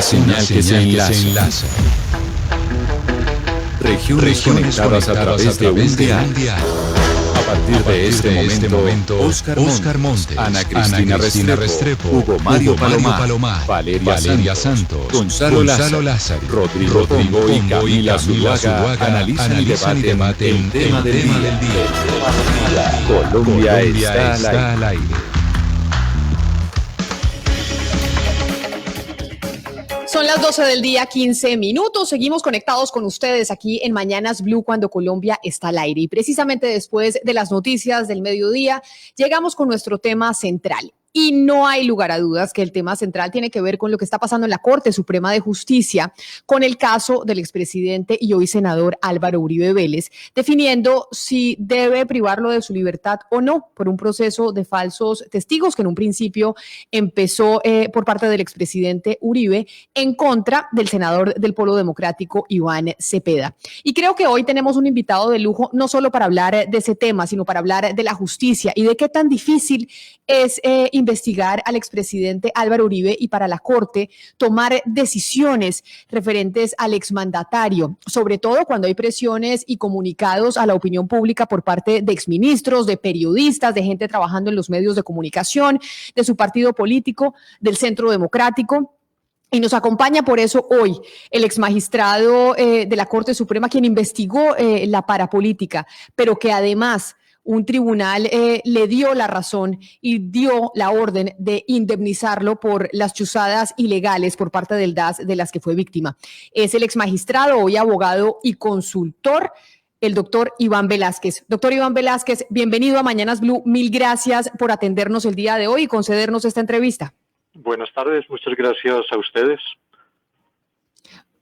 señal que se enlaza. Regiones conectadas a través de un dial. A partir de este momento, Óscar Montes, Ana Cristina Restrepo, Hugo Mario Palomar, Valeria Santos, Gonzalo Lázaro, Rodrigo Pombo y Camila Zuluaga analizan y debaten el tema del día. Colombia está al aire. Son las 12 del día, 15 minutos. Seguimos conectados con ustedes aquí en Mañanas Blue cuando Colombia está al aire. Y precisamente después de las noticias del mediodía, llegamos con nuestro tema central. Y no hay lugar a dudas que el tema central tiene que ver con lo que está pasando en la Corte Suprema de Justicia con el caso del expresidente y hoy senador Álvaro Uribe Vélez, definiendo si debe privarlo de su libertad o no por un proceso de falsos testigos que en un principio empezó por parte del expresidente Uribe en contra del senador del Polo Democrático Iván Cepeda. Y creo que hoy tenemos un invitado de lujo no solo para hablar de ese tema, sino para hablar de la justicia y de qué tan difícil es investigar al expresidente Álvaro Uribe y para la Corte tomar decisiones referentes al exmandatario, sobre todo cuando hay presiones y comunicados a la opinión pública por parte de exministros, de periodistas, de gente trabajando en los medios de comunicación, de su partido político, del Centro Democrático. Y nos acompaña por eso hoy el exmagistrado de la Corte Suprema, quien investigó la parapolítica, pero que además un tribunal le dio la razón y dio la orden de indemnizarlo por las chuzadas ilegales por parte del DAS de las que fue víctima. Es el exmagistrado, hoy abogado y consultor, el doctor Iván Velázquez. Doctor Iván Velázquez, bienvenido a Mañanas Blue. Mil gracias por atendernos el día de hoy y concedernos esta entrevista. Buenas tardes, muchas gracias a ustedes.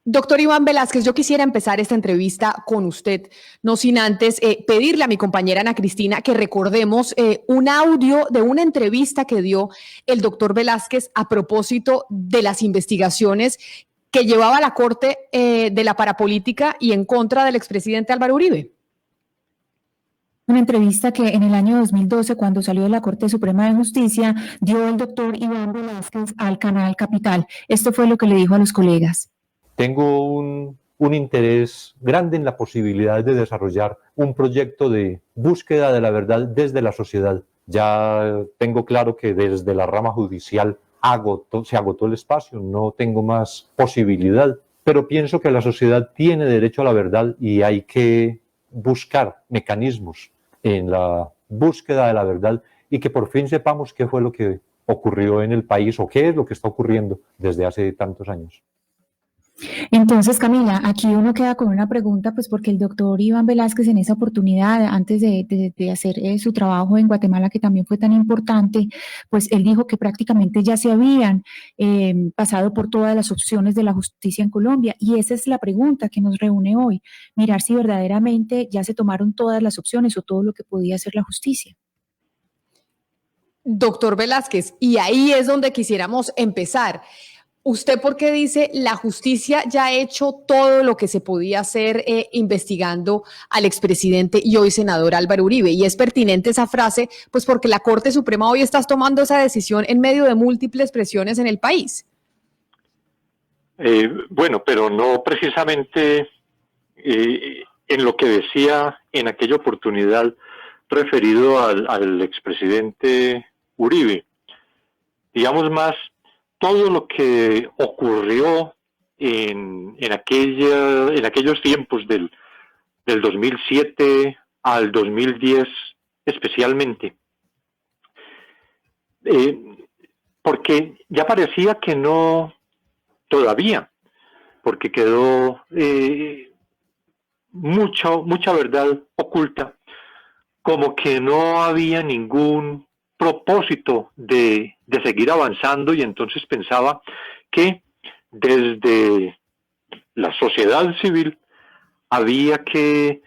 Doctor Iván Velázquez, yo quisiera empezar esta entrevista con usted, no sin antes pedirle a mi compañera Ana Cristina que recordemos un audio de una entrevista que dio el doctor Velázquez a propósito de las investigaciones que llevaba la Corte de la parapolítica y en contra del expresidente Álvaro Uribe. Una entrevista que en el año 2012, cuando salió de la Corte Suprema de Justicia, dio el doctor Iván Velázquez al canal Capital. Esto fue lo que le dijo a los colegas. Tengo un interés grande en la posibilidad de desarrollar un proyecto de búsqueda de la verdad desde la sociedad. Ya tengo claro que desde la rama judicial se agotó el espacio, no tengo más posibilidad, pero pienso que la sociedad tiene derecho a la verdad y hay que buscar mecanismos en la búsqueda de la verdad y que por fin sepamos qué fue lo que ocurrió en el país o qué es lo que está ocurriendo desde hace tantos años. Entonces, Camila, aquí uno queda con una pregunta, pues porque el doctor Iván Velázquez en esa oportunidad, antes de hacer su trabajo en Guatemala, que también fue tan importante, pues él dijo que prácticamente ya se habían pasado por todas las opciones de la justicia en Colombia. Y esa es la pregunta que nos reúne hoy, mirar si verdaderamente ya se tomaron todas las opciones o todo lo que podía hacer la justicia. Doctor Velázquez, y ahí es donde quisiéramos empezar. ¿Usted por qué dice la justicia ya ha hecho todo lo que se podía hacer investigando al expresidente y hoy senador Álvaro Uribe? Y es pertinente esa frase, pues porque la Corte Suprema hoy está tomando esa decisión en medio de múltiples presiones en el país. Bueno, pero no precisamente en lo que decía en aquella oportunidad referido al expresidente Uribe. Digamos más, todo lo que ocurrió en aquellos tiempos del 2007 al 2010 especialmente, porque ya parecía que no todavía, porque quedó mucha verdad oculta, como que no había ningún propósito de seguir avanzando, y entonces pensaba que desde la sociedad civil había que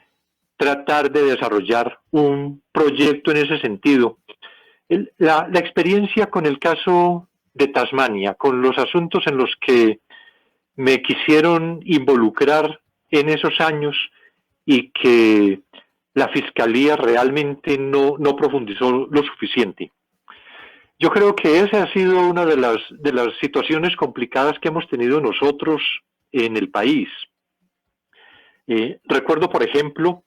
tratar de desarrollar un proyecto en ese sentido. La experiencia con el caso de Tasmania, con los asuntos en los que me quisieron involucrar en esos años y que la Fiscalía realmente no profundizó lo suficiente. Yo creo que esa ha sido una de las situaciones complicadas que hemos tenido nosotros en el país. Recuerdo, por ejemplo,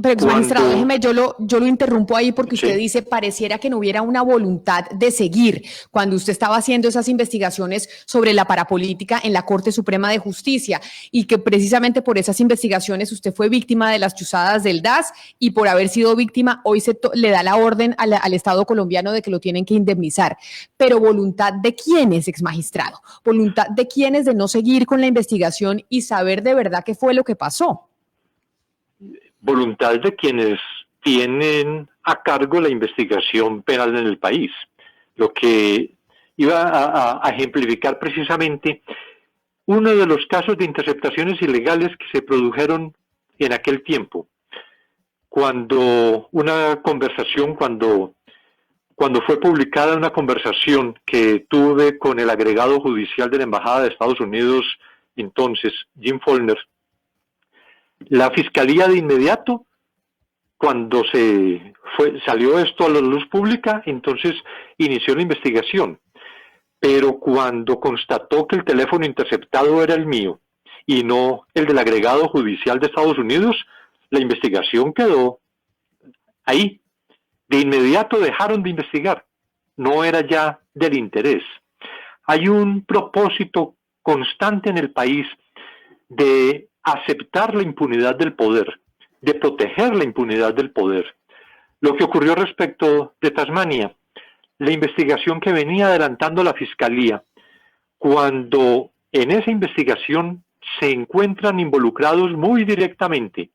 Pero, ex magistrado, déjeme, yo lo interrumpo ahí porque Sí. usted dice, pareciera que no hubiera una voluntad de seguir cuando usted estaba haciendo esas investigaciones sobre la parapolítica en la Corte Suprema de Justicia y que precisamente por esas investigaciones usted fue víctima de las chuzadas del DAS y por haber sido víctima hoy le da la orden al Estado colombiano de que lo tienen que indemnizar. Pero ¿voluntad de quiénes, ex magistrado? ¿Voluntad de quiénes de no seguir con la investigación y saber de verdad qué fue lo que pasó? Voluntad de quienes tienen a cargo la investigación penal en el país. Lo que iba a ejemplificar precisamente uno de los casos de interceptaciones ilegales que se produjeron en aquel tiempo, cuando fue publicada una conversación que tuve con el agregado judicial de la Embajada de Estados Unidos, entonces, Jim Follner. La Fiscalía de inmediato, cuando salió esto a la luz pública, entonces inició la investigación. Pero cuando constató que el teléfono interceptado era el mío y no el del agregado judicial de Estados Unidos, la investigación quedó ahí. De inmediato dejaron de investigar. No era ya del interés. Hay un propósito constante en el país de aceptar la impunidad del poder, de proteger la impunidad del poder. Lo que ocurrió respecto de Tasmania, la investigación que venía adelantando la Fiscalía, cuando en esa investigación se encuentran involucrados muy directamente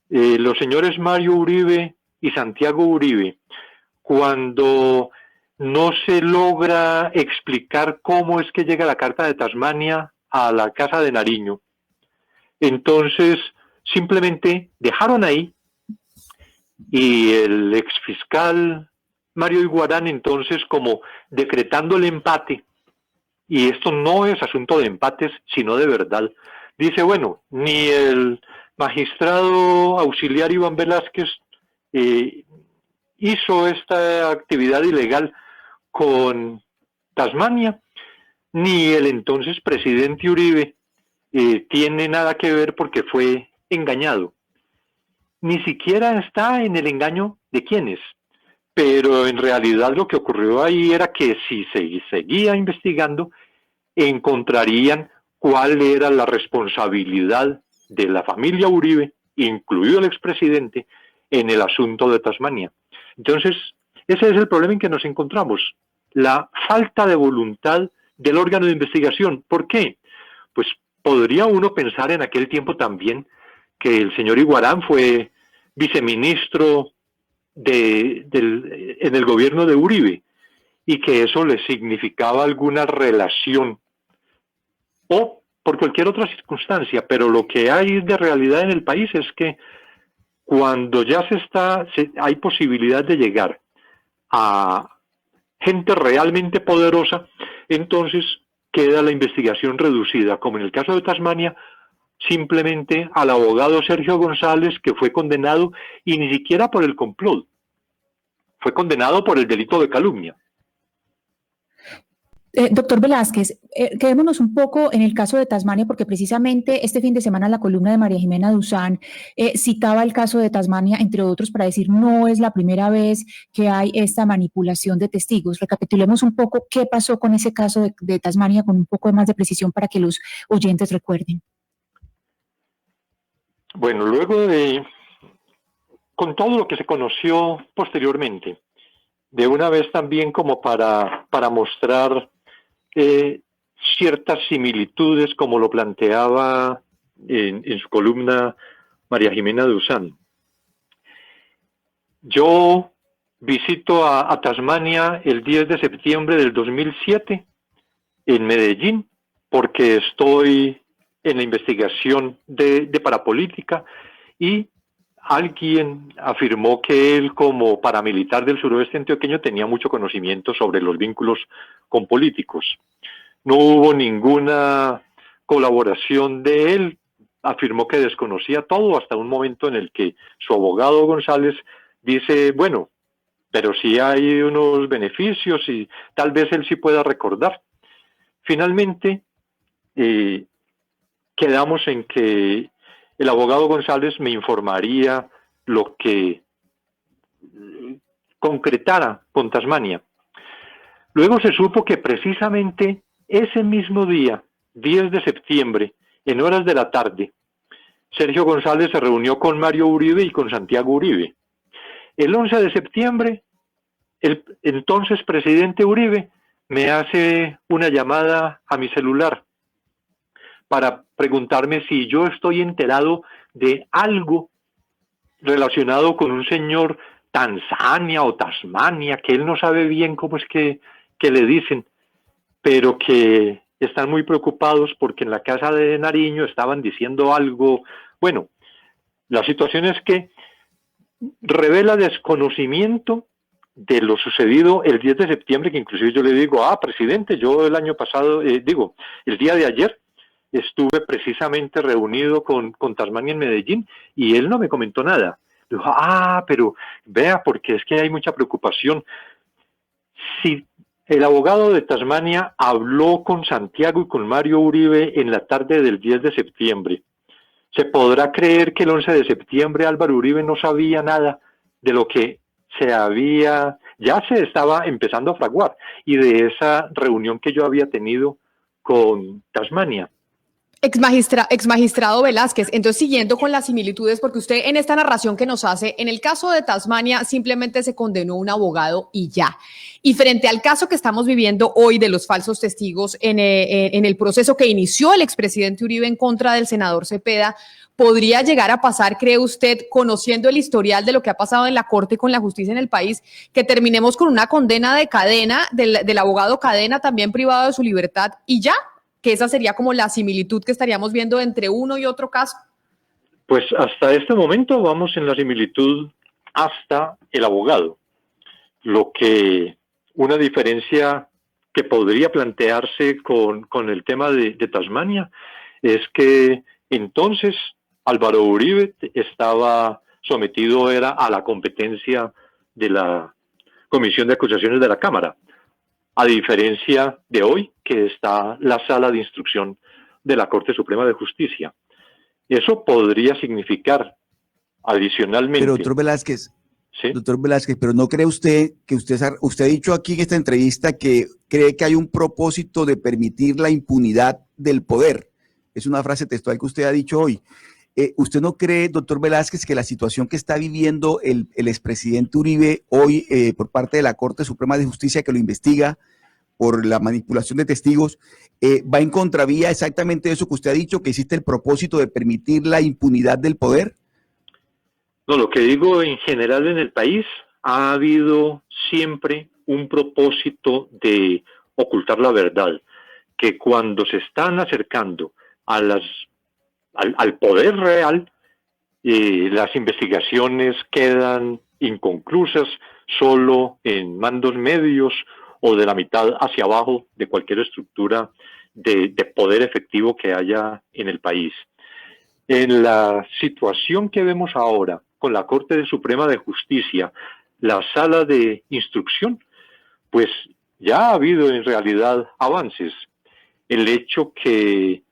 los señores Mario Uribe y Santiago Uribe, cuando no se logra explicar cómo es que llega la Carta de Tasmania a la Casa de Nariño, entonces simplemente dejaron ahí y el exfiscal Mario Iguarán, entonces, como decretando el empate, y esto no es asunto de empates, sino de verdad, dice, bueno, ni el magistrado auxiliar Iván Velázquez hizo esta actividad ilegal con Tasmania, ni el entonces presidente Uribe tiene nada que ver porque fue engañado. Ni siquiera está en el engaño de quiénes, pero en realidad lo que ocurrió ahí era que si se seguía investigando, encontrarían cuál era la responsabilidad de la familia Uribe, incluido el expresidente, en el asunto de Tasmania. Entonces, ese es el problema en que nos encontramos, la falta de voluntad del órgano de investigación. ¿Por qué? Pues podría uno pensar en aquel tiempo también que el señor Iguarán fue viceministro en el gobierno de Uribe y que eso le significaba alguna relación o por cualquier otra circunstancia, pero lo que hay de realidad en el país es que cuando ya hay posibilidad de llegar a gente realmente poderosa, entonces queda la investigación reducida, como en el caso de Tasmania, simplemente al abogado Sergio González, que fue condenado, y ni siquiera por el complot, fue condenado por el delito de calumnia. Doctor Velázquez, quedémonos un poco en el caso de Tasmania, porque precisamente este fin de semana la columna de María Jimena Duzán citaba el caso de Tasmania, entre otros, para decir no es la primera vez que hay esta manipulación de testigos. Recapitulemos un poco qué pasó con ese caso de Tasmania con un poco más de precisión para que los oyentes recuerden. Bueno, con todo lo que se conoció posteriormente, de una vez también como para mostrar ciertas similitudes, como lo planteaba en su columna María Jimena Duzán. Yo visito a Tasmania el 10 de septiembre del 2007 en Medellín, porque estoy en la investigación de parapolítica y alguien afirmó que él, como paramilitar del suroeste antioqueño, tenía mucho conocimiento sobre los vínculos con políticos. No hubo ninguna colaboración de él, afirmó que desconocía todo hasta un momento en el que su abogado González dice, bueno, pero sí hay unos beneficios y tal vez él sí pueda recordar. Finalmente, quedamos en que el abogado González me informaría lo que concretara con Tasmania. Luego se supo que precisamente ese mismo día, 10 de septiembre, en horas de la tarde, Sergio González se reunió con Mario Uribe y con Santiago Uribe. El 11 de septiembre, el entonces presidente Uribe me hace una llamada a mi celular para preguntarme si yo estoy enterado de algo relacionado con un señor Tanzania o Tasmania, que él no sabe bien cómo es que le dicen, pero que están muy preocupados porque en la casa de Nariño estaban diciendo algo. Bueno, la situación es que revela desconocimiento de lo sucedido el 10 de septiembre, que inclusive yo le digo, presidente, yo el año pasado, el día de ayer, estuve precisamente reunido con Tasmania en Medellín y él no me comentó nada. Dijo, pero vea, porque es que hay mucha preocupación. Si el abogado de Tasmania habló con Santiago y con Mario Uribe en la tarde del 10 de septiembre, ¿se podrá creer que el 11 de septiembre Álvaro Uribe no sabía nada de lo que ya se estaba empezando a fraguar y de esa reunión que yo había tenido con Tasmania? Exmagistrado Velázquez, entonces siguiendo con las similitudes, porque usted en esta narración que nos hace, en el caso de Tasmania simplemente se condenó un abogado y ya. Y frente al caso que estamos viviendo hoy de los falsos testigos en el proceso que inició el expresidente Uribe en contra del senador Cepeda, ¿podría llegar a pasar, cree usted, conociendo el historial de lo que ha pasado en la Corte con la justicia en el país, que terminemos con una condena de Cadena, del abogado Cadena, también privado de su libertad y ya? Que esa sería como la similitud que estaríamos viendo entre uno y otro caso. Pues hasta este momento vamos en la similitud hasta el abogado. Lo que una diferencia que podría plantearse con el tema de Tasmania es que entonces Álvaro Uribe estaba sometido a la competencia de la Comisión de Acusaciones de la Cámara, a diferencia de hoy, que está la Sala de Instrucción de la Corte Suprema de Justicia. Eso podría significar adicionalmente... Pero doctor Velázquez, ¿sí? Doctor Velázquez, pero ¿no cree usted que usted ha dicho aquí en esta entrevista que cree que hay un propósito de permitir la impunidad del poder? Es una frase textual que usted ha dicho hoy. ¿Usted no cree, doctor Velázquez, que la situación que está viviendo el expresidente Uribe hoy por parte de la Corte Suprema de Justicia que lo investiga por la manipulación de testigos, va en contravía exactamente de eso que usted ha dicho, que existe el propósito de permitir la impunidad del poder? No, lo que digo en general en el país, ha habido siempre un propósito de ocultar la verdad, que cuando se están acercando al poder real, las investigaciones quedan inconclusas solo en mandos medios o de la mitad hacia abajo de cualquier estructura de poder efectivo que haya en el país. En la situación que vemos ahora con la Corte Suprema de Justicia, la Sala de Instrucción, pues ya ha habido en realidad avances. El hecho que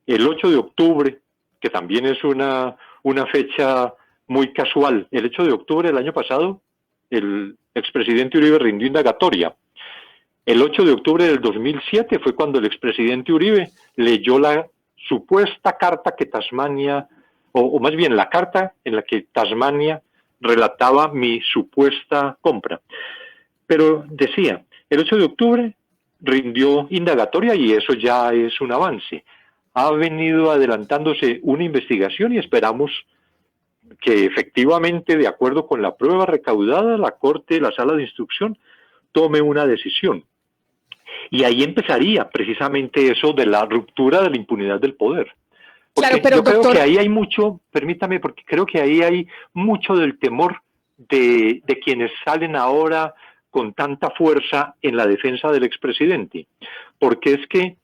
el 8 de octubre, que también es una fecha muy casual, el 8 de octubre del año pasado, el expresidente Uribe rindió indagatoria. El 8 de octubre del 2007 fue cuando el expresidente Uribe leyó la supuesta carta que Tasmania, o más bien la carta en la que Tasmania relataba mi supuesta compra. Pero decía, el 8 de octubre rindió indagatoria y eso ya es un avance. Ha venido adelantándose una investigación y esperamos que efectivamente, de acuerdo con la prueba recaudada, la Corte, la Sala de Instrucción, tome una decisión. Y ahí empezaría precisamente eso de la ruptura de la impunidad del poder. Porque claro, pero yo creo que ahí hay mucho, permítame, porque creo que ahí hay mucho del temor de quienes salen ahora con tanta fuerza en la defensa del expresidente. Porque es que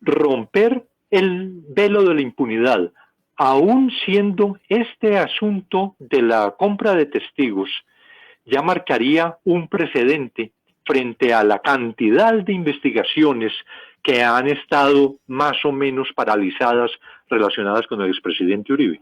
romper el velo de la impunidad, aún siendo este asunto de la compra de testigos, ya marcaría un precedente frente a la cantidad de investigaciones que han estado más o menos paralizadas relacionadas con el expresidente Uribe.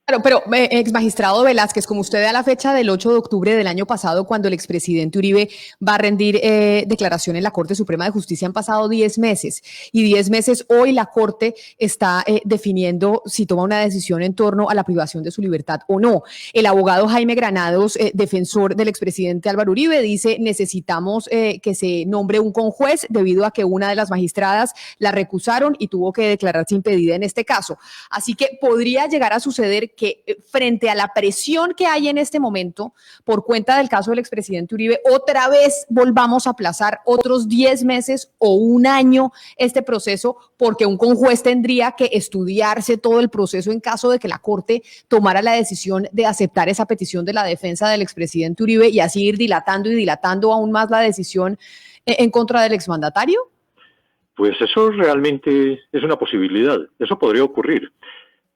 Claro, pero ex magistrado Velázquez, como usted da la fecha del 8 de octubre del año pasado, cuando el expresidente Uribe va a rendir declaración en la Corte Suprema de Justicia, han pasado 10 meses. Y 10 meses hoy la Corte está definiendo si toma una decisión en torno a la privación de su libertad o no. El abogado Jaime Granados, defensor del expresidente Álvaro Uribe, dice necesitamos que se nombre un conjuez debido a que una de las magistradas la recusaron y tuvo que declararse impedida en este caso. Así que podría llegar a suceder que frente a la presión que hay en este momento por cuenta del caso del expresidente Uribe, otra vez volvamos a aplazar otros 10 meses o un año este proceso, porque un conjuez tendría que estudiarse todo el proceso en caso de que la Corte tomara la decisión de aceptar esa petición de la defensa del expresidente Uribe y así ir dilatando y dilatando aún más la decisión en contra del exmandatario. Pues eso realmente es una posibilidad, eso podría ocurrir.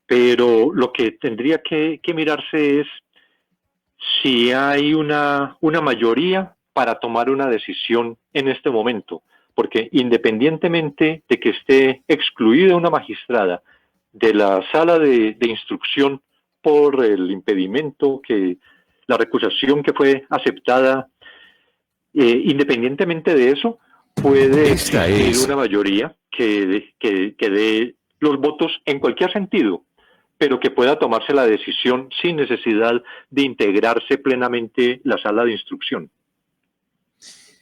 Pero lo que tendría que mirarse es si hay una mayoría para tomar una decisión en este momento, porque independientemente de que esté excluida una magistrada de la sala de instrucción por el impedimento, que la recusación que fue aceptada, independientemente de eso, puede existir una mayoría que dé los votos en cualquier sentido, pero que pueda tomarse la decisión sin necesidad de integrarse plenamente la sala de instrucción.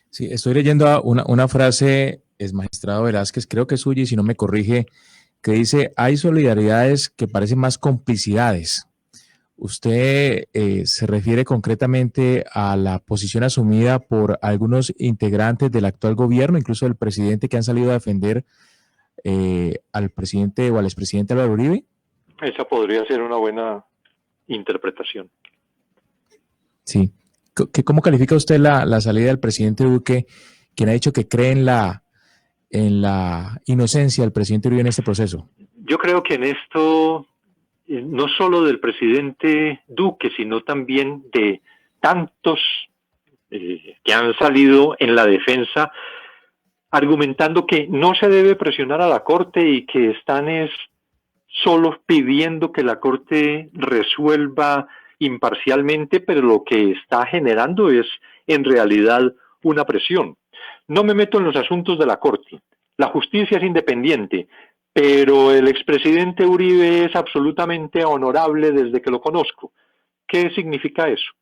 Sí, estoy leyendo una frase, es magistrado Velázquez, creo que es suya y si no me corrige, que dice, hay solidaridades que parecen más complicidades. Usted se refiere concretamente a la posición asumida por algunos integrantes del actual gobierno, incluso del presidente, que han salido a defender al presidente o al expresidente Álvaro Uribe. Esa podría ser una buena interpretación. Sí. ¿Cómo califica usted la salida del presidente Duque, quien ha dicho que cree en la inocencia del presidente Uribe en este proceso? Yo creo que en esto, no solo del presidente Duque, sino también de tantos que han salido en la defensa, argumentando que no se debe presionar a la Corte y que están solo pidiendo que la Corte resuelva imparcialmente, pero lo que está generando es en realidad una presión. No me meto en los asuntos de la Corte, la justicia es independiente, pero el expresidente Uribe es absolutamente honorable desde que lo conozco. ¿Qué significa eso?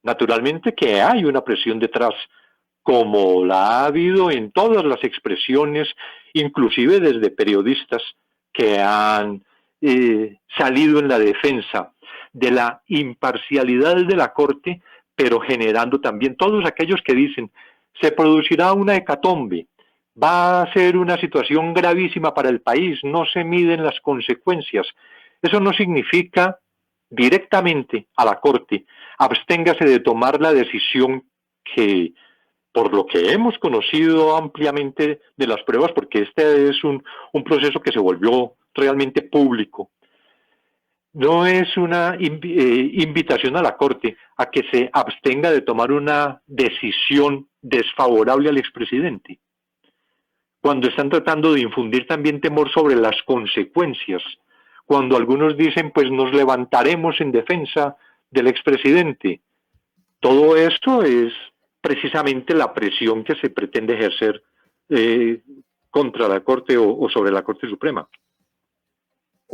Naturalmente que hay una presión detrás, como la ha habido en todas las expresiones, inclusive desde periodistas que han salido en la defensa de la imparcialidad de la Corte, pero generando también todos aquellos que dicen se producirá una hecatombe, va a ser una situación gravísima para el país, no se miden las consecuencias. Eso no significa directamente a la Corte, absténgase de tomar la decisión que, por lo que hemos conocido ampliamente de las pruebas, porque este es un proceso que se volvió realmente público, no es una invitación a la Corte a que se abstenga de tomar una decisión desfavorable al expresidente, cuando están tratando de infundir también temor sobre las consecuencias, cuando algunos dicen pues nos levantaremos en defensa del expresidente. Todo esto es precisamente la presión que se pretende ejercer contra la Corte o sobre la Corte Suprema.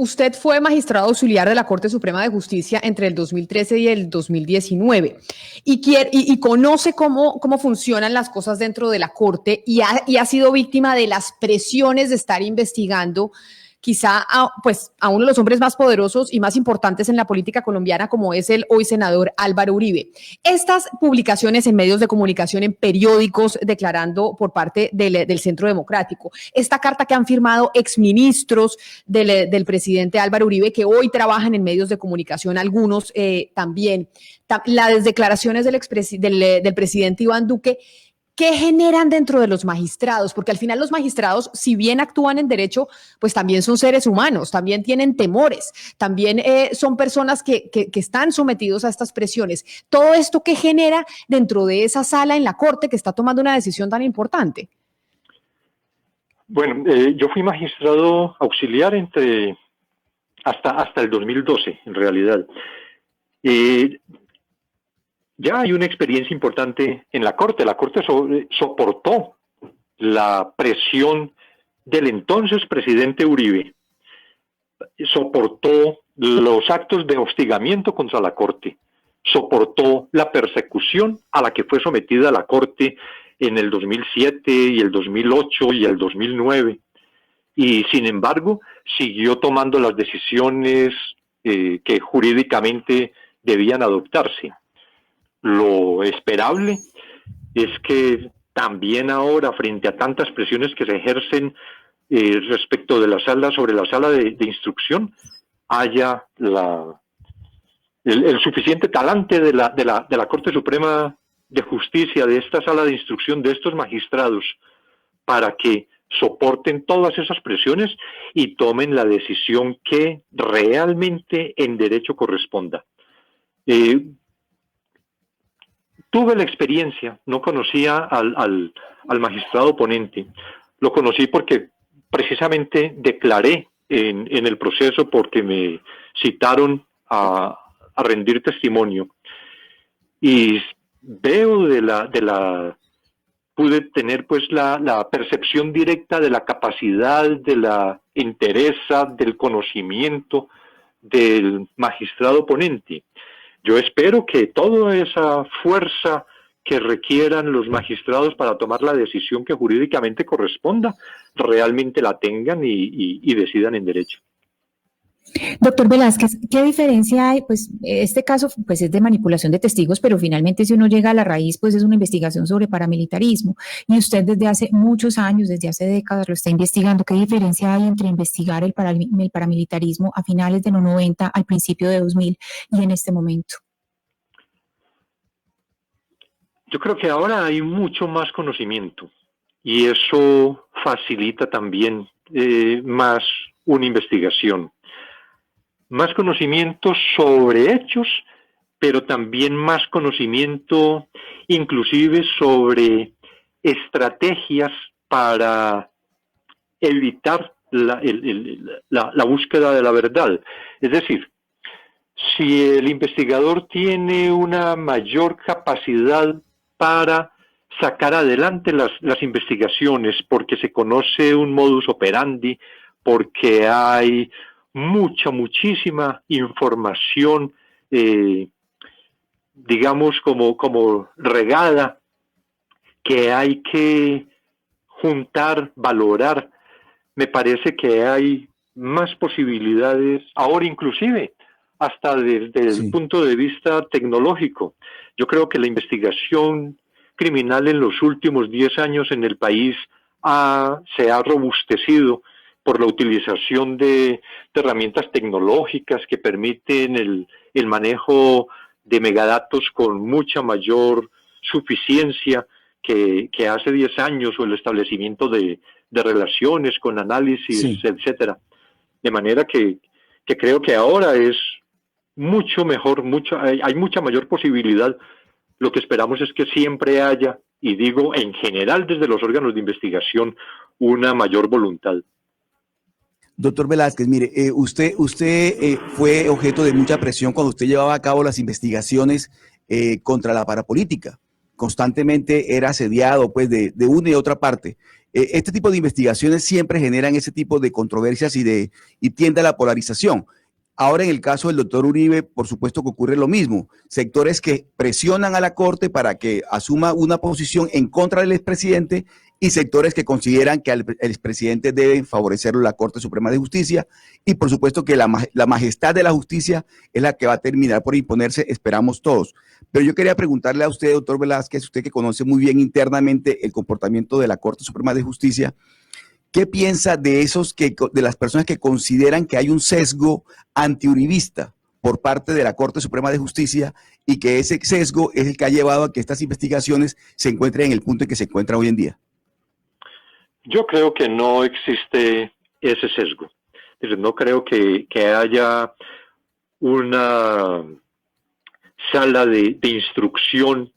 Usted fue magistrado auxiliar de la Corte Suprema de Justicia entre el 2013 y el 2019 y conoce cómo funcionan las cosas dentro de la Corte y ha sido víctima de las presiones de estar investigando quizá a uno de los hombres más poderosos y más importantes en la política colombiana, como es el hoy senador Álvaro Uribe. Estas publicaciones en medios de comunicación, en periódicos, declarando por parte del Centro Democrático, esta carta que han firmado exministros del presidente Álvaro Uribe, que hoy trabajan en medios de comunicación, algunos también, las declaraciones del presidente Iván Duque, ¿qué generan dentro de los magistrados? Porque al final los magistrados, si bien actúan en derecho, pues también son seres humanos, también tienen temores, también son personas que están sometidos a estas presiones. Todo esto, ¿qué genera dentro de esa sala en la corte que está tomando una decisión tan importante? Bueno, yo fui magistrado auxiliar hasta el 2012, en realidad. Ya hay una experiencia importante en la Corte. La Corte soportó la presión del entonces presidente Uribe, soportó los actos de hostigamiento contra la Corte, soportó la persecución a la que fue sometida la Corte en el 2007 y el 2008 y el 2009, y sin embargo siguió tomando las decisiones que jurídicamente debían adoptarse. Lo esperable es que también ahora, frente a tantas presiones que se ejercen respecto de la sala, sobre la sala de instrucción, haya el suficiente talante de la Corte Suprema de Justicia, de esta sala de instrucción, de estos magistrados, para que soporten todas esas presiones y tomen la decisión que realmente en derecho corresponda. Tuve la experiencia, no conocía al magistrado ponente, lo conocí porque precisamente declaré en el proceso porque me citaron a rendir testimonio, y veo pude tener pues la percepción directa de la capacidad, de la entereza, del conocimiento del magistrado ponente. Yo espero que toda esa fuerza que requieran los magistrados para tomar la decisión que jurídicamente corresponda, realmente la tengan y decidan en derecho. Doctor Velázquez, ¿qué diferencia hay? Pues este caso pues es de manipulación de testigos, pero finalmente si uno llega a la raíz, pues es una investigación sobre paramilitarismo. Y usted desde hace muchos años, desde hace décadas lo está investigando. ¿Qué diferencia hay entre investigar el paramilitarismo a finales de los 90, al principio de 2000 y en este momento? Yo creo que ahora hay mucho más conocimiento y eso facilita también más una investigación. Más conocimiento sobre hechos, pero también más conocimiento inclusive sobre estrategias para evitar la búsqueda de la verdad. Es decir, si el investigador tiene una mayor capacidad para sacar adelante las investigaciones, porque se conoce un modus operandi, porque hay muchísima información, digamos, como regada, que hay que juntar, valorar. Me parece que hay más posibilidades, ahora inclusive, hasta desde el punto de vista tecnológico. Yo creo que la investigación criminal en los últimos 10 años en el país se ha robustecido por la utilización de herramientas tecnológicas que permiten el manejo de megadatos con mucha mayor suficiencia que hace 10 años, o el establecimiento de relaciones con análisis, etcétera. De manera que creo que ahora es mucho mejor, hay mucha mayor posibilidad. Lo que esperamos es que siempre haya, y digo en general desde los órganos de investigación, una mayor voluntad. Doctor Velázquez, mire, usted fue objeto de mucha presión cuando usted llevaba a cabo las investigaciones contra la parapolítica. Constantemente era asediado pues, de una y otra parte. Este tipo de investigaciones siempre generan ese tipo de controversias y tiende a la polarización. Ahora, en el caso del doctor Uribe, por supuesto que ocurre lo mismo. Sectores que presionan a la Corte para que asuma una posición en contra del expresidente, y sectores que consideran que el expresidente debe favorecerlo la Corte Suprema de Justicia, y por supuesto que la majestad de la justicia es la que va a terminar por imponerse, esperamos todos. Pero yo quería preguntarle a usted, doctor Velázquez, usted que conoce muy bien internamente el comportamiento de la Corte Suprema de Justicia, ¿qué piensa de las personas que consideran que hay un sesgo antiuribista por parte de la Corte Suprema de Justicia y que ese sesgo es el que ha llevado a que estas investigaciones se encuentren en el punto en que se encuentran hoy en día? Yo creo que no existe ese sesgo. Es decir, no creo que haya una sala de instrucción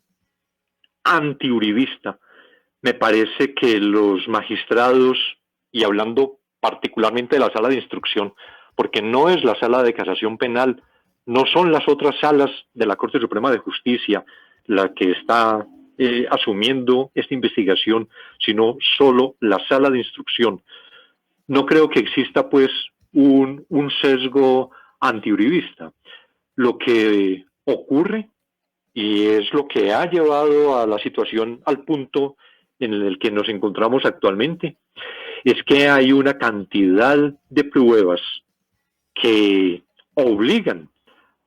antiuribista. Me parece que los magistrados, y hablando particularmente de la sala de instrucción, porque no es la sala de casación penal, no son las otras salas de la Corte Suprema de Justicia la que está asumiendo esta investigación, sino solo la sala de instrucción. No creo que exista pues un sesgo antiuribista. Lo que ocurre, y es lo que ha llevado a la situación al punto en el que nos encontramos actualmente, es que hay una cantidad de pruebas que obligan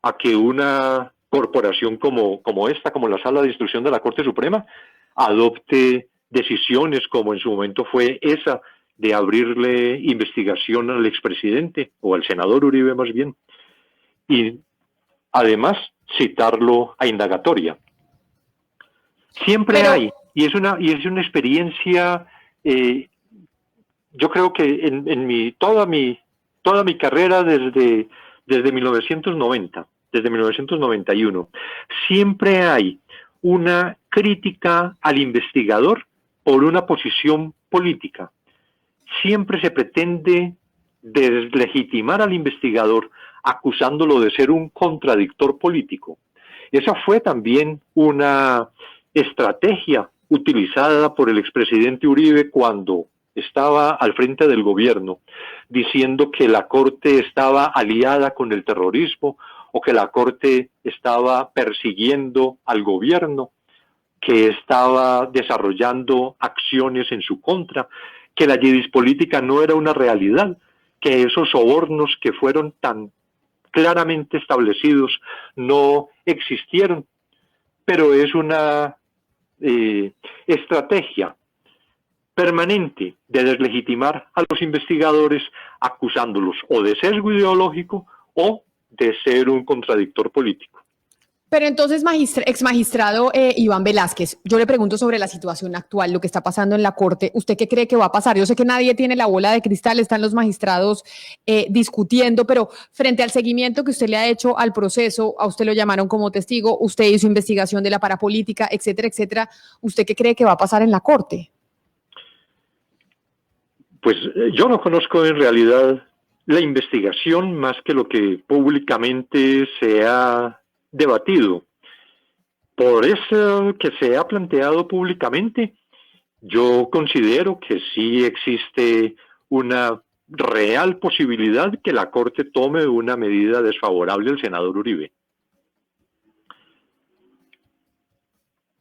a que una corporación como esta, como la Sala de Instrucción de la Corte Suprema, adopte decisiones como en su momento fue esa de abrirle investigación al expresidente, o al senador Uribe más bien, y además citarlo a indagatoria. Siempre hay, y es una experiencia, yo creo que en toda mi carrera desde 1990, desde 1991, siempre hay una crítica al investigador por una posición política. Siempre se pretende deslegitimar al investigador acusándolo de ser un contradictor político. Esa fue también una estrategia utilizada por el expresidente Uribe cuando estaba al frente del gobierno, diciendo que la Corte estaba aliada con el terrorismo o que la Corte estaba persiguiendo al gobierno, que estaba desarrollando acciones en su contra, que la política no era una realidad, que esos sobornos que fueron tan claramente establecidos no existieron, pero es una estrategia permanente de deslegitimar a los investigadores acusándolos o de sesgo ideológico o de ser un contradictor político. Pero entonces, ex magistrado Iván Velázquez, yo le pregunto sobre la situación actual, lo que está pasando en la Corte. ¿Usted qué cree que va a pasar? Yo sé que nadie tiene la bola de cristal, están los magistrados discutiendo, pero frente al seguimiento que usted le ha hecho al proceso, a usted lo llamaron como testigo, usted hizo investigación de la parapolítica, etcétera, etcétera. ¿Usted qué cree que va a pasar en la Corte? Pues yo no conozco en realidad la investigación más que lo que públicamente se ha debatido. Por eso que se ha planteado públicamente, yo considero que sí existe una real posibilidad que la Corte tome una medida desfavorable al senador Uribe.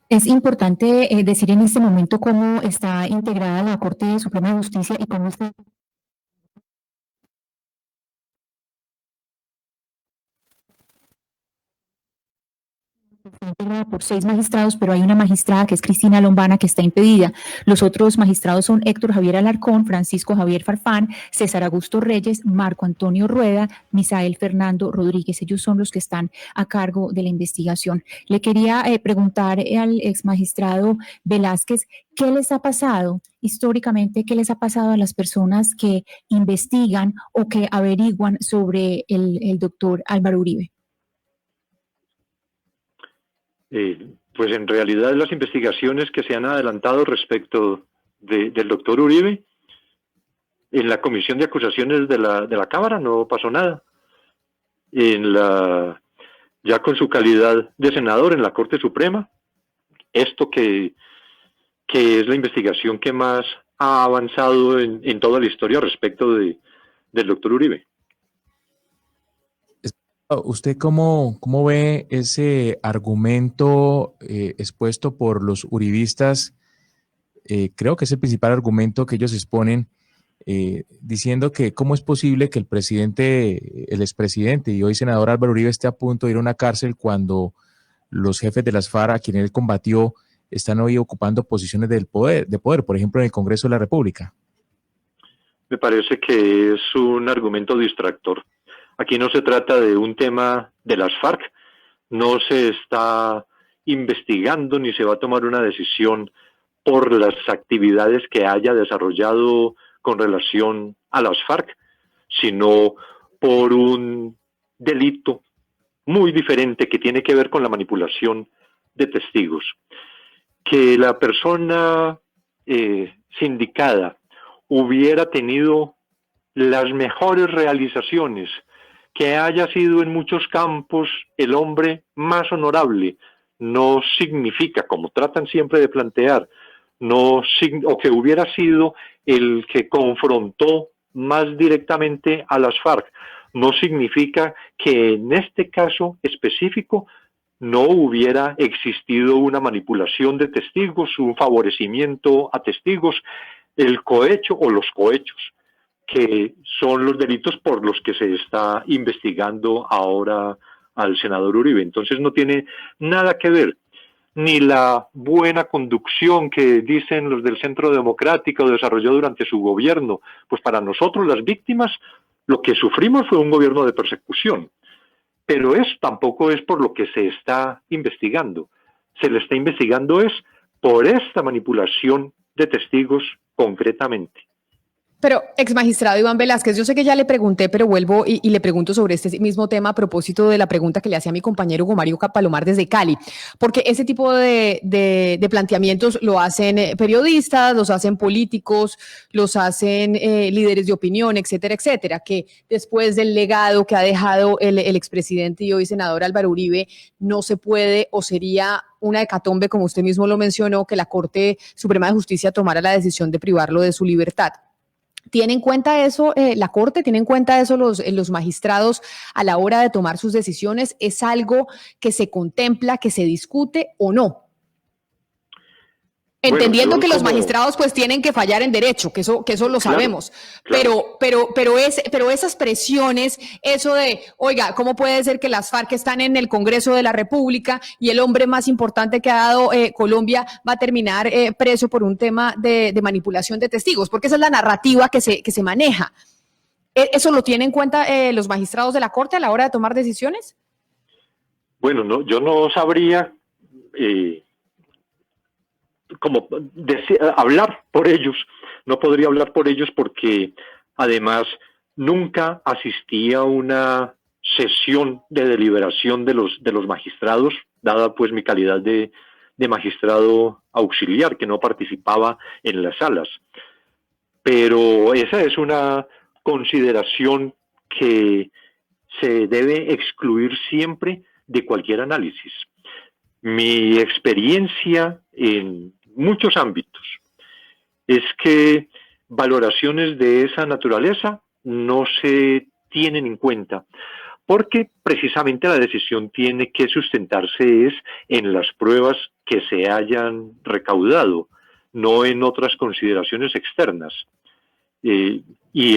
Es importante decir en este momento cómo está integrada la Corte Suprema de Justicia y cómo está integrada por 6 magistrados, pero hay una magistrada que es Cristina Lombana que está impedida. Los otros magistrados son Héctor Javier Alarcón, Francisco Javier Farfán, César Augusto Reyes, Marco Antonio Rueda, Misael Fernando Rodríguez. Ellos son los que están a cargo de la investigación. Le quería preguntar al ex magistrado Velázquez, ¿qué les ha pasado históricamente? ¿Qué les ha pasado a las personas que investigan o que averiguan sobre el doctor Álvaro Uribe? Pues en realidad las investigaciones que se han adelantado respecto del doctor Uribe, en la comisión de acusaciones de la Cámara no pasó nada. Ya con su calidad de senador en la Corte Suprema, esto que es la investigación que más ha avanzado en toda la historia respecto del doctor Uribe. ¿Usted cómo ve ese argumento expuesto por los uribistas? Creo que es el principal argumento que ellos exponen, diciendo que cómo es posible que el expresidente y hoy senador Álvaro Uribe esté a punto de ir a una cárcel cuando los jefes de las FARC a quienes él combatió están hoy ocupando posiciones de poder, por ejemplo, en el Congreso de la República. Me parece que es un argumento distractor. Aquí no se trata de un tema de las FARC, no se está investigando ni se va a tomar una decisión por las actividades que haya desarrollado con relación a las FARC, sino por un delito muy diferente que tiene que ver con la manipulación de testigos. Que la persona sindicada hubiera tenido las mejores realizaciones, que haya sido en muchos campos el hombre más honorable, no significa, como tratan siempre de plantear, o que hubiera sido el que confrontó más directamente a las FARC, no significa que en este caso específico no hubiera existido una manipulación de testigos, un favorecimiento a testigos, el cohecho o los cohechos, que son los delitos por los que se está investigando ahora al senador Uribe. Entonces no tiene nada que ver ni la buena conducción que dicen los del Centro Democrático desarrolló durante su gobierno. Pues para nosotros las víctimas lo que sufrimos fue un gobierno de persecución, pero eso tampoco es por lo que se está investigando. Se le está investigando es por esta manipulación de testigos concretamente. Pero, ex magistrado Iván Velázquez, yo sé que ya le pregunté, pero vuelvo y le pregunto sobre este mismo tema a propósito de la pregunta que le hacía a mi compañero Hugo Mario Palomar desde Cali, porque ese tipo de planteamientos lo hacen periodistas, los hacen políticos, los hacen líderes de opinión, etcétera, etcétera, que después del legado que ha dejado el expresidente y hoy senador Álvaro Uribe, no se puede o sería una hecatombe, como usted mismo lo mencionó, que la Corte Suprema de Justicia tomara la decisión de privarlo de su libertad. ¿Tiene en cuenta eso la Corte? ¿Tiene en cuenta eso los magistrados a la hora de tomar sus decisiones? ¿Es algo que se contempla, que se discute o no? Entendiendo que los magistrados pues tienen que fallar en derecho, que eso lo sabemos, claro. Pero esas presiones, eso de, oiga, ¿cómo puede ser que las FARC están en el Congreso de la República y el hombre más importante que ha dado Colombia va a terminar preso por un tema de manipulación de testigos? Porque esa es la narrativa que se maneja. ¿Eso lo tienen en cuenta los magistrados de la Corte a la hora de tomar decisiones? Bueno, no, yo no sabría hablar por ellos, no podría hablar por ellos porque además nunca asistí a una sesión de deliberación de los magistrados, dada pues mi calidad de magistrado auxiliar, que no participaba en las salas. Pero esa es una consideración que se debe excluir siempre de cualquier análisis. Mi experiencia en muchos ámbitos es que valoraciones de esa naturaleza no se tienen en cuenta, porque precisamente la decisión tiene que sustentarse es en las pruebas que se hayan recaudado, no en otras consideraciones externas. Y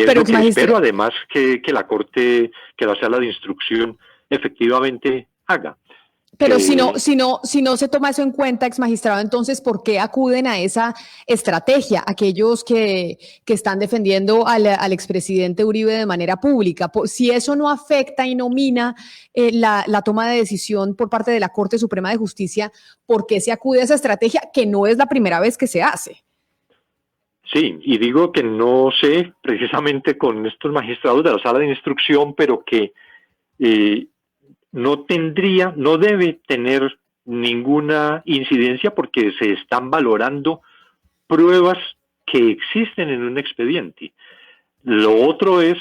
es lo que espero además que la Corte, que la Sala de Instrucción efectivamente haga. Pero si no se toma eso en cuenta, ex magistrado, entonces, ¿por qué acuden a esa estrategia aquellos que están defendiendo al expresidente Uribe de manera pública? Si eso no afecta y no mina la toma de decisión por parte de la Corte Suprema de Justicia, ¿por qué se acude a esa estrategia que no es la primera vez que se hace? Sí, y digo que no sé precisamente con estos magistrados de la Sala de Instrucción, pero que no debe tener ninguna incidencia porque se están valorando pruebas que existen en un expediente. Lo otro es,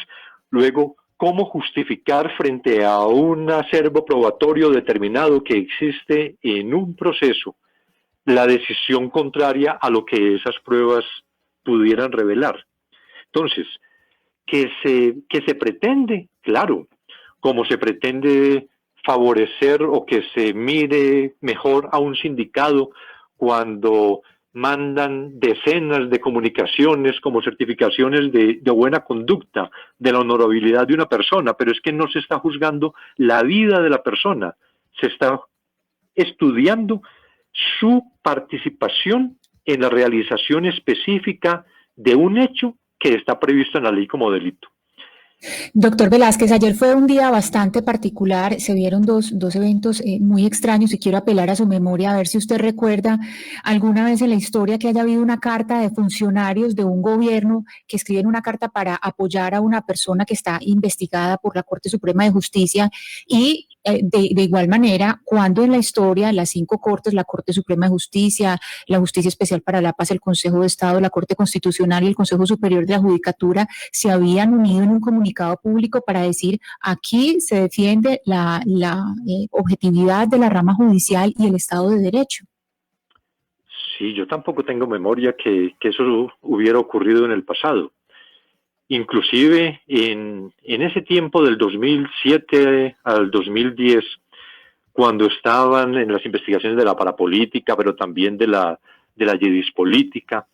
luego, cómo justificar frente a un acervo probatorio determinado que existe en un proceso la decisión contraria a lo que esas pruebas pudieran revelar. Entonces, que se pretende, claro, como se pretende favorecer o que se mire mejor a un sindicado cuando mandan decenas de comunicaciones como certificaciones de buena conducta, de la honorabilidad de una persona, pero es que no se está juzgando la vida de la persona, se está estudiando su participación en la realización específica de un hecho que está previsto en la ley como delito. Doctor Velázquez, ayer fue un día bastante particular, se vieron dos eventos muy extraños y quiero apelar a su memoria a ver si usted recuerda alguna vez en la historia que haya habido una carta de funcionarios de un gobierno que escriben una carta para apoyar a una persona que está investigada por la Corte Suprema de Justicia y de igual manera, cuando en la historia las 5 cortes, la Corte Suprema de Justicia, la Justicia Especial para la Paz, el Consejo de Estado, la Corte Constitucional y el Consejo Superior de la Judicatura se habían unido en un comunicado público para decir aquí se defiende la objetividad de la rama judicial y el Estado de Derecho? Sí, yo tampoco tengo memoria que eso hubiera ocurrido en el pasado. Inclusive en ese tiempo del 2007 al 2010, cuando estaban en las investigaciones de la parapolítica, pero también de la yedispolítica,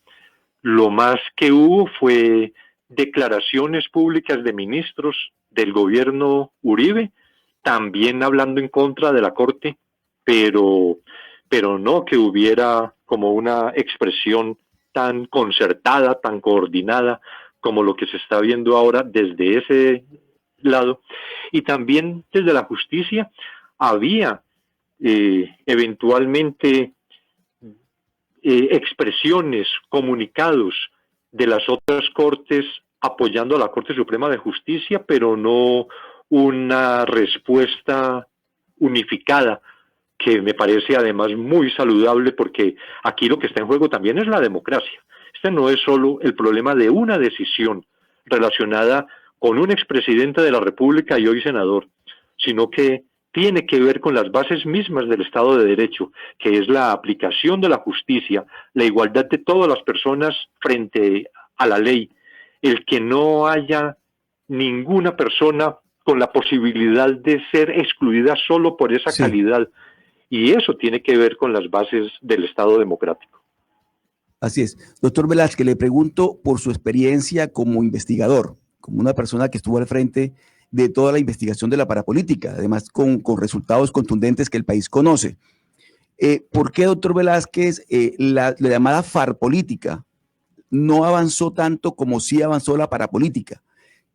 lo más que hubo fue declaraciones públicas de ministros del gobierno Uribe, también hablando en contra de la Corte, pero no que hubiera como una expresión tan concertada, tan coordinada, como lo que se está viendo ahora desde ese lado. Y también desde la justicia había eventualmente expresiones, comunicados de las otras cortes apoyando a la Corte Suprema de Justicia, pero no una respuesta unificada, que me parece además muy saludable, porque aquí lo que está en juego también es la democracia. Este no es solo el problema de una decisión relacionada con un expresidente de la República y hoy senador, sino que tiene que ver con las bases mismas del Estado de Derecho, que es la aplicación de la justicia, la igualdad de todas las personas frente a la ley, el que no haya ninguna persona con la posibilidad de ser excluida solo por esa calidad. Y eso tiene que ver con las bases del Estado democrático. Así es. Doctor Velázquez, le pregunto por su experiencia como investigador, como una persona que estuvo al frente de toda la investigación de la parapolítica, además con resultados contundentes que el país conoce. ¿Por qué, doctor Velázquez, la llamada farpolítica no avanzó tanto como sí avanzó la parapolítica?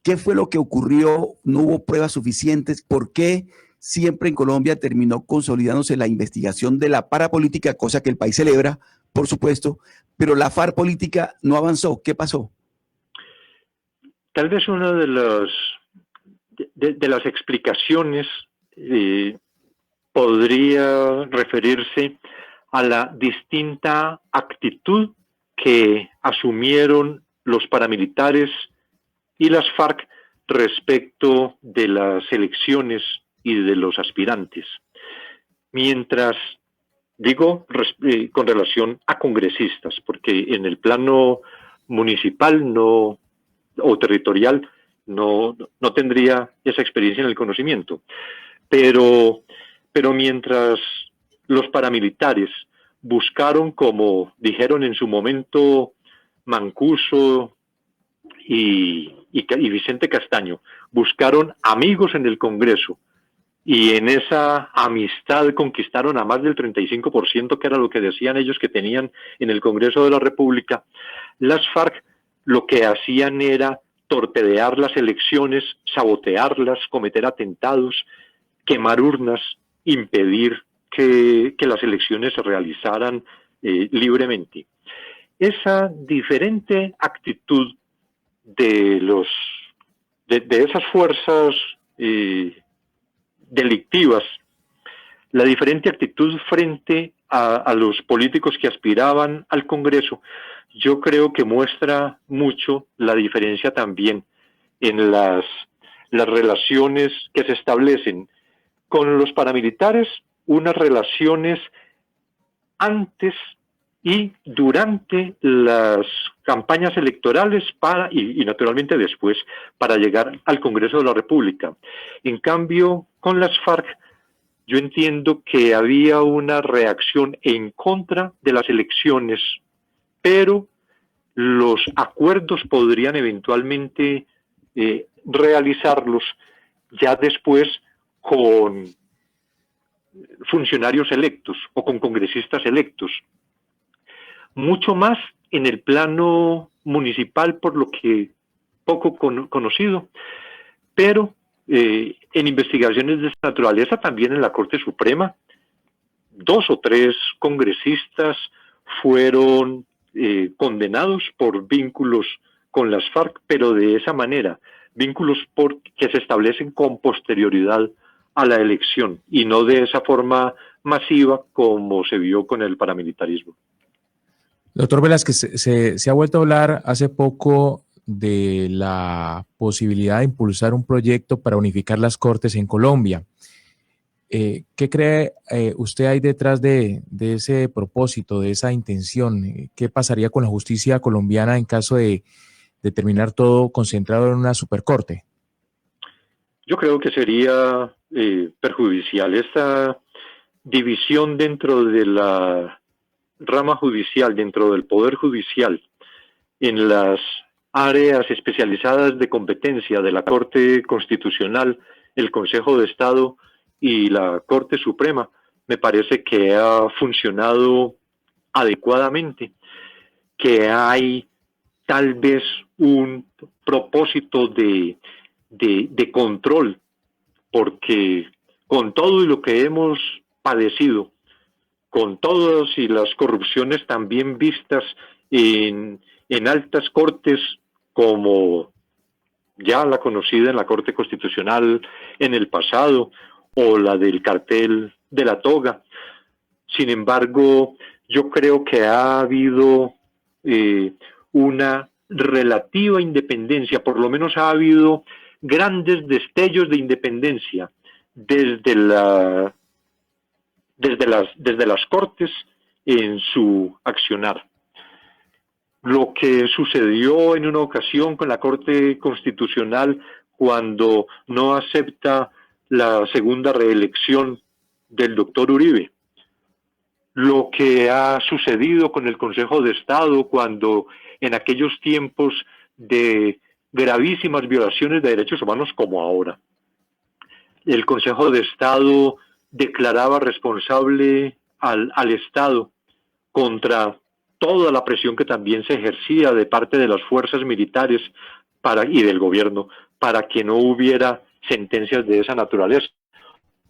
¿Qué fue lo que ocurrió? ¿No hubo pruebas suficientes? ¿Por qué siempre en Colombia terminó consolidándose la investigación de la parapolítica, cosa que el país celebra, por supuesto, pero la farpolítica no avanzó? ¿Qué pasó? Tal vez una de las explicaciones podría referirse a la distinta actitud que asumieron los paramilitares y las FARC respecto de las elecciones y de los aspirantes. Mientras, digo, con relación a congresistas, porque en el plano municipal o territorial no tendría esa experiencia en el conocimiento. Pero mientras los paramilitares buscaron, como dijeron en su momento Mancuso y Vicente Castaño, buscaron amigos en el Congreso, y en esa amistad conquistaron a más del 35%, que era lo que decían ellos que tenían en el Congreso de la República. Las FARC lo que hacían era torpedear las elecciones, sabotearlas, cometer atentados, quemar urnas, impedir que las elecciones se realizaran libremente. Esa diferente actitud de esas fuerzas delictivas, la diferente actitud frente a los políticos que aspiraban al Congreso, yo creo que muestra mucho la diferencia también en las relaciones que se establecen con los paramilitares, unas relaciones antes y durante las campañas electorales y naturalmente después para llegar al Congreso de la República. En cambio, con las FARC, yo entiendo que había una reacción en contra de las elecciones, pero los acuerdos podrían eventualmente realizarlos ya después con funcionarios electos o con congresistas electos. Mucho más en el plano municipal, por lo que poco conocido, pero en investigaciones de esta naturaleza, también en la Corte Suprema, 2 o 3 congresistas fueron condenados por vínculos con las FARC, pero de esa manera, vínculos que se establecen con posterioridad a la elección y no de esa forma masiva como se vio con el paramilitarismo. Doctor Velázquez, se ha vuelto a hablar hace poco de la posibilidad de impulsar un proyecto para unificar las cortes en Colombia. ¿Qué cree usted hay detrás de ese propósito, de esa intención? ¿Qué pasaría con la justicia colombiana en caso de terminar todo concentrado en una supercorte? Yo creo que sería perjudicial. Esta división dentro de la rama judicial, dentro del Poder Judicial, en las áreas especializadas de competencia de la Corte Constitucional, el Consejo de Estado y la Corte Suprema, me parece que ha funcionado adecuadamente, que hay tal vez un propósito de control, porque con todo y lo que hemos padecido, con todas y las corrupciones también vistas en altas cortes, como ya la conocida en la Corte Constitucional en el pasado, o la del cartel de la toga. Sin embargo, yo creo que ha habido una relativa independencia, por lo menos ha habido grandes destellos de independencia desde las cortes en su accionar. Lo que sucedió en una ocasión con la Corte Constitucional cuando no acepta la segunda reelección del doctor Uribe, lo que ha sucedido con el Consejo de Estado cuando en aquellos tiempos de gravísimas violaciones de derechos humanos como ahora, el Consejo de Estado declaraba responsable al Estado contra toda la presión que también se ejercía de parte de las fuerzas militares y del gobierno para que no hubiera sentencias de esa naturaleza.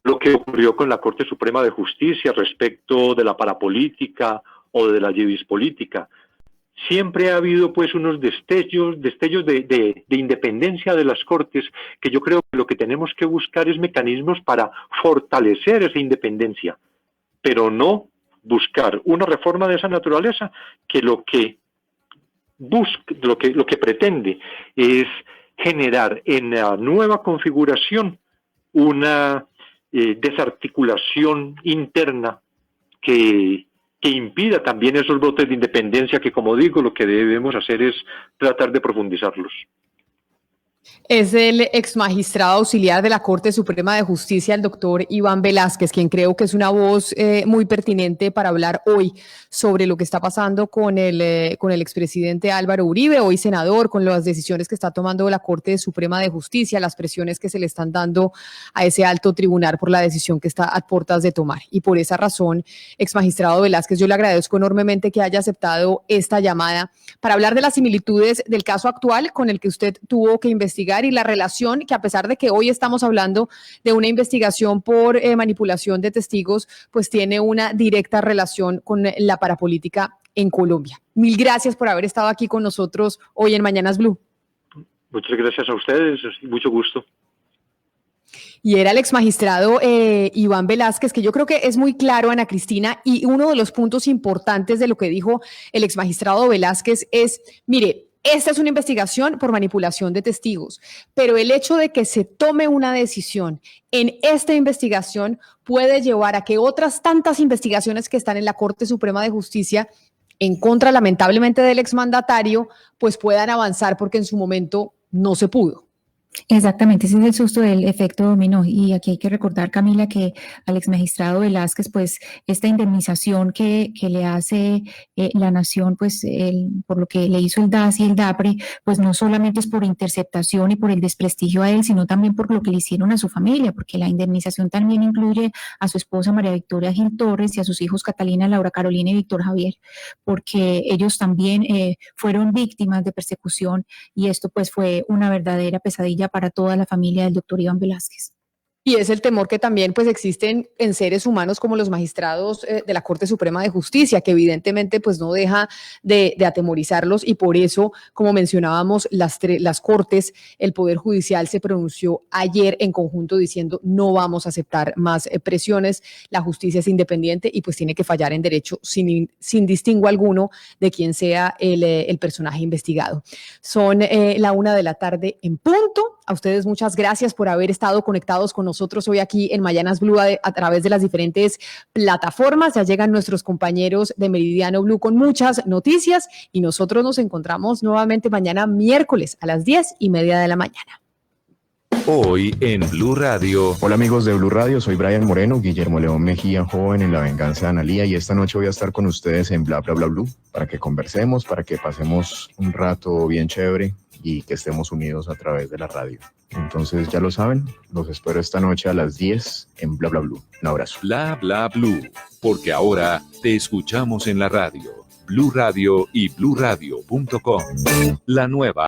Lo que ocurrió con la Corte Suprema de Justicia respecto de la parapolítica o de la yidispolítica. Siempre ha habido pues unos destellos de independencia de las Cortes, que yo creo que lo que tenemos que buscar es mecanismos para fortalecer esa independencia, pero no buscar una reforma de esa naturaleza que lo que pretende es generar en la nueva configuración una desarticulación interna que impida también esos brotes de independencia que, como digo, lo que debemos hacer es tratar de profundizarlos. Es el ex magistrado auxiliar de la Corte Suprema de Justicia, el doctor Iván Velázquez, quien creo que es una voz muy pertinente para hablar hoy sobre lo que está pasando con el expresidente Álvaro Uribe, hoy senador, con las decisiones que está tomando la Corte Suprema de Justicia, las presiones que se le están dando a ese alto tribunal por la decisión que está a puertas de tomar. Y por esa razón, ex magistrado Velázquez, yo le agradezco enormemente que haya aceptado esta llamada para hablar de las similitudes del caso actual con el que usted tuvo que investigar y la relación que, a pesar de que hoy estamos hablando de una investigación por manipulación de testigos, pues tiene una directa relación con la parapolítica en Colombia. Mil gracias por haber estado aquí con nosotros hoy en Mañanas Blue. Muchas gracias a ustedes, mucho gusto. Y era el exmagistrado Iván Velázquez, que yo creo que es muy claro, Ana Cristina, y uno de los puntos importantes de lo que dijo el exmagistrado Velázquez es, mire, esta es una investigación por manipulación de testigos, pero el hecho de que se tome una decisión en esta investigación puede llevar a que otras tantas investigaciones que están en la Corte Suprema de Justicia en contra, lamentablemente, del exmandatario, pues puedan avanzar porque en su momento no se pudo. Exactamente, ese es el susto del efecto dominó. Y aquí hay que recordar, Camila, que al exmagistrado Velázquez, pues esta indemnización que le hace la nación, pues por lo que le hizo el DAS y el DAPRE, pues no solamente es por interceptación y por el desprestigio a él, sino también por lo que le hicieron a su familia, porque la indemnización también incluye a su esposa María Victoria Gil Torres y a sus hijos Catalina, Laura Carolina y Víctor Javier, porque ellos también fueron víctimas de persecución y esto pues fue una verdadera pesadilla justicia para toda la familia del doctor Iván Velásquez. Y es el temor que también pues existen en seres humanos como los magistrados de la Corte Suprema de Justicia, que evidentemente pues no deja de atemorizarlos, y por eso, como mencionábamos, las Cortes, el Poder Judicial se pronunció ayer en conjunto diciendo no vamos a aceptar más presiones, la justicia es independiente y pues tiene que fallar en derecho sin distingo alguno de quién sea el personaje investigado. Son la 1:00 p.m. en punto. A ustedes muchas gracias por haber estado conectados con nosotros hoy aquí en Mañanas Blue a través de las diferentes plataformas. Ya llegan nuestros compañeros de Meridiano Blue con muchas noticias y nosotros nos encontramos nuevamente mañana miércoles a las 10:30 de la mañana. Hoy en Blue Radio. Hola amigos de Blue Radio, soy Brian Moreno, Guillermo León Mejía, joven en La Venganza de Analía, y esta noche voy a estar con ustedes en Bla Bla Bla Blue para que conversemos, para que pasemos un rato bien chévere y que estemos unidos a través de la radio. Entonces ya lo saben, los espero esta noche a las 10 en Bla Bla Blue. Un abrazo. Bla Bla Blue, porque ahora te escuchamos en la radio. Blue Radio y bluradio.com. La nueva